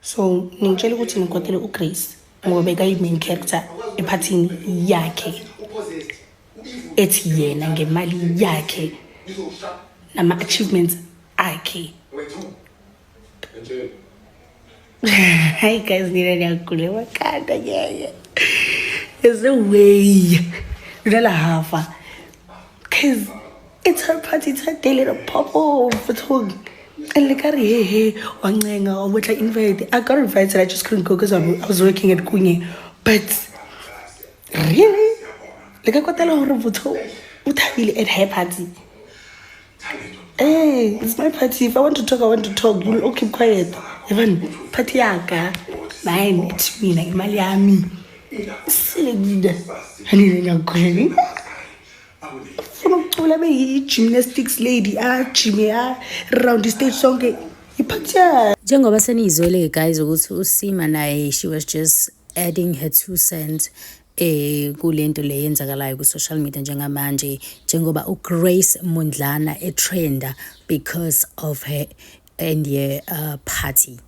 So ngitshela ukuthi ngikotele uGrace ngoba bekayi-main character ephathini yakhe ethi yena ngemali yakhe nama-achievements akhe. Hi guys, niyagula wakanda yeah. There's no way. Rela hafa. Cause it's her party, it's her daily to pop off for talk. And like hey, wangenga or what I invite. I got invited, I just couldn't go because I was working at Kunye. But really? Like I got tell her at her party. Hey, it's my party. If I want to talk, I want to talk. You'll all keep quiet. Even party yaka. Mine, it's me, like Miami. Silly. Honey, you're going. From gymnastics lady, Jimmy, around the stage song. Njengoba senizwele guys ukuthi uSima naye she was just adding her 2 cents kulento le yenzakalayo ku social media njengamanje njengoba uGrace Mondlana etrenda because of her NDA party.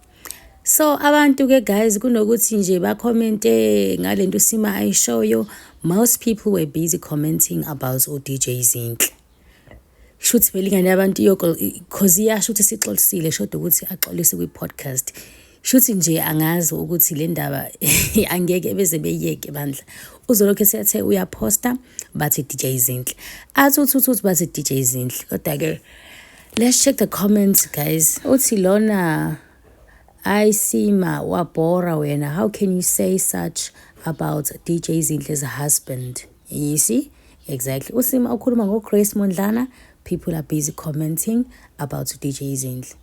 So abantu ke guys kunokuthi nje ba comment ngalento uSima ayishoyo, most people were busy commenting about DJ Zinhle. Shuthi belingane abantu yoko cause iyasho ukuthi sixolisile shoda ukuthi axolise kwi podcast. Shuthi nje angazi ukuthi le ndaba angeke beze beyeke bandla. Uzolokho sethe uyaposta bathi DJ Zinhle. Athi bathi DJ Zinhle. Kodwa ke let's check the comments guys. Uthi lona Sima wabora wena. How can you say such about DJ Zinhle's husband? You see? Exactly. Usima ukhuluma ngoGrace Mondlana. People are busy commenting about DJ Zinhle.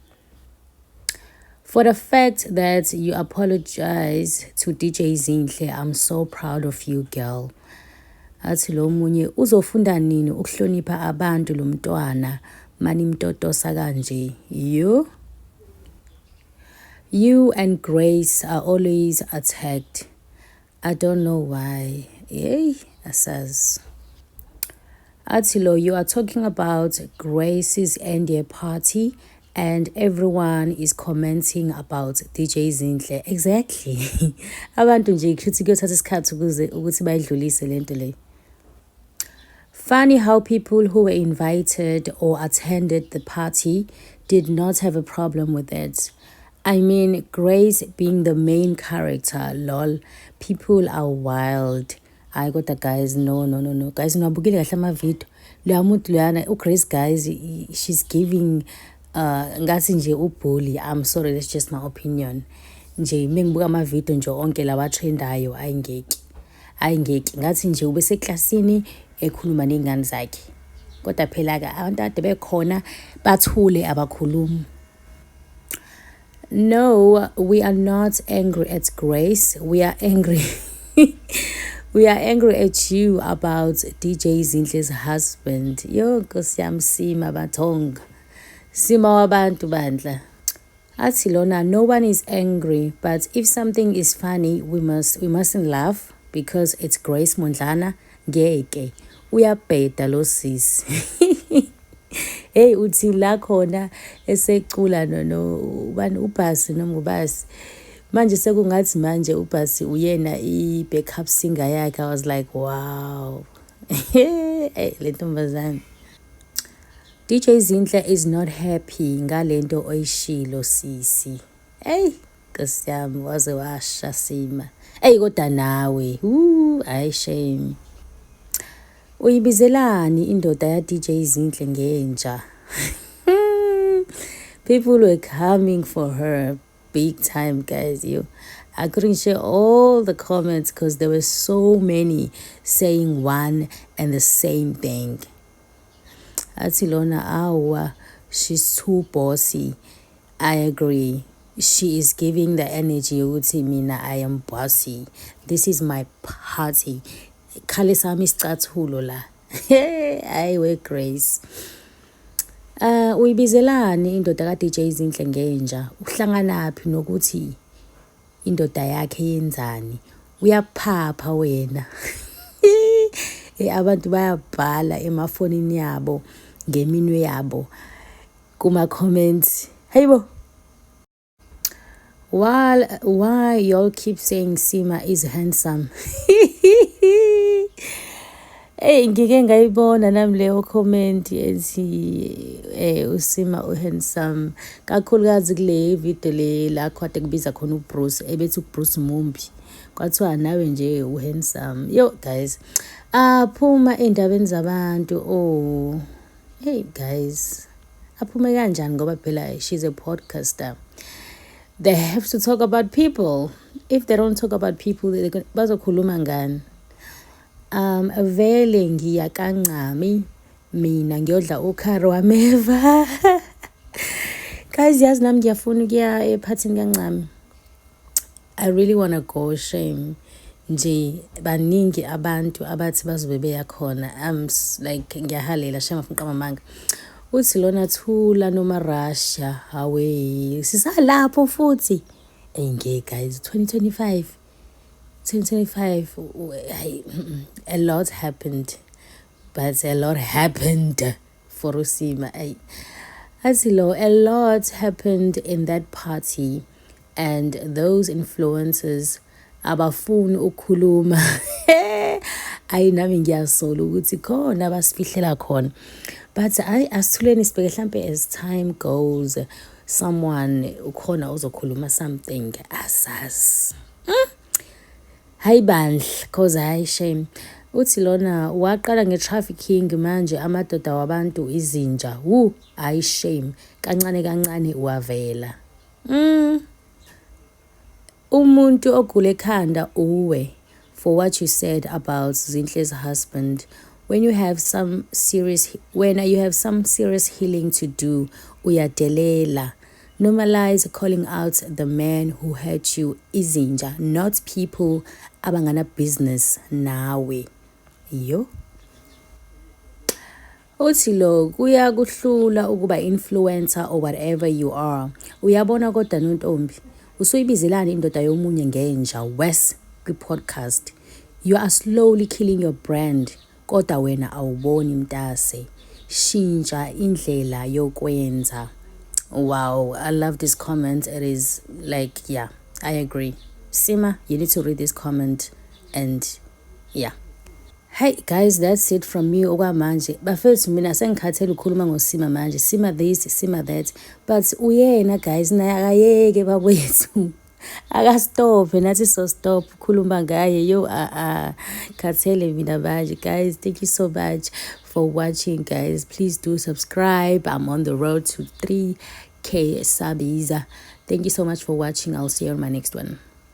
For the fact that you apologize to DJ Zinhle, I'm so proud of you, girl. Athi lo munye uzofunda nini ukuhlonipha abantu lo mntwana mani mtotosa kanje. You and Grace are always attacked. I don't know why. Yay, asas. Atilo, you are talking about Grace's NDA party and everyone is commenting about DJ Zinhle. Exactly. Abantu nje kuthi kuyothatha isikhathi ukuthi bayidlulise lento le. Funny how people who were invited or attended the party did not have a problem with it. I mean, Grace being the main character, lol. People are wild. I got the guys, no. Guys, nabukile kahle ama video. Lo muntu lana uGrace guys, she's giving ngathi nje ubully. I'm sorry, that's just my opinion. Nje mengibuka ama video nje onke lawa trendayo ayingeki. Ngathi nje ube seklasini ekhuluma nengane zakhe. Kodwa phela ke abantu ade bekhona bathule abakhulumi. No, we are not angry at Grace. We are angry. We are angry at you about DJ Zinhle's husband. Yo, Nkosi yami Sima Bathonga. Sima wabantu bandla. Athi lona, no one is angry, but if something is funny, we mustn't laugh because it's Grace Mondlana. Ngeke. Uyabheda lo sis. Hey, uthi la khona esecula no ubani uBhasi noma uBasi. Manje sekungathi manje uBhasi uyena i-backup singer yakhe. I was like, wow. Hey, le ntombazane. DJ Zinhle is not happy ngalento oyishilo sisi. Hey, Nkosi yami waze washa Sima. Hey, kodwa nawe. Ay shame. Uyibizelani indoda ya DJ Zinhle ngenja? People were coming for her big time, guys. I couldn't share all the comments because there were so many saying one and the same thing. Atilona awa, she's too bossy. I agree. She is giving the energy uthi mina I am bossy. This is my party. Khale sami isicathulo la. Hayi we Grace. Uyibizelani indoda ka DJ Zinhle ngenja? Uhlanganaphi nokuthi indoda yakhe yenzani? Uyaphapha wena. Abantu bayabhala emafonini yabo ngeminwe yabo kuma comments. Hayibo. Why y'all keep saying Sima is handsome? Hey, ngike ngayibona nami leyo comment ethi uSima uhandsome kakhulukazi kule video le la kade kubiza khona uBruce ebethi uBruce Mumbi kwathiwa nawe nje uhandsome. Yo guys, phuma endabeni zabantu. Oh, hey guys, aphume kanjani ngoba phela she's a podcaster. They have to talk about people. If they don't talk about people, bazokhuluma ngani? Vele ngiyakancami mina ngiyodla ukhari wameva. Guys, yazi nami ngiyafuna ukuya ephathini kancami. I really want to go. Shame nje baningi abantu abathi bazobe beya khona. Like ngiyahalela shame afuna amanga. Uthi lona Thula noma Russia hawe sisalapho futhi. Engeke guys, 2025 a lot happened, but a lot happened for Usima. A lot happened in that party, and those influencers abafuni ukukhuluma. Nami ngiyasola ukuthi khona abasifihlela khona, but asithuleni sibheke mhlambe as time goes someone ukhona uzokhuluma something asas. Hayi bandla cause hayi shame. Uthi lona waqala nge-trafficking manje amadoda wabantu izinja. Hayi shame. Kancane kancane wavela. Umuntu ogule ekhanda uwe for what you said about Zinhle's husband. When you have some serious healing to do, uyadelela. Normalize calling out the man who hurt you izinja, not people abangana business nawe. Yo. Uthi lo kuya kuhlula ukuba influencer or whatever you are. Uyabona kodwa nontombi, usuyibizelani indoda yomunye ngenja wes kwi-podcast. You are slowly killing your brand. Kodwa wena awuboni mtase. Shintsha indlela yokwenza. Wow, I love this comment. It is like, yeah, I agree. Sima, you need to read this comment and yeah. Hey guys, that's it from me okwamanje. Bafethu mina sengikhathele ukukhuluma ngoSima manje. Sima this, Sima that. But uyena guys naye akayeke bakwethu. Akastop nathi so stop khuluma ngaye. Yo khathele mina manje. Guys, thank you so much for watching guys. Please do subscribe. I'm on the road to 3K subs. Thank you so much for watching. I'll see you on my next one.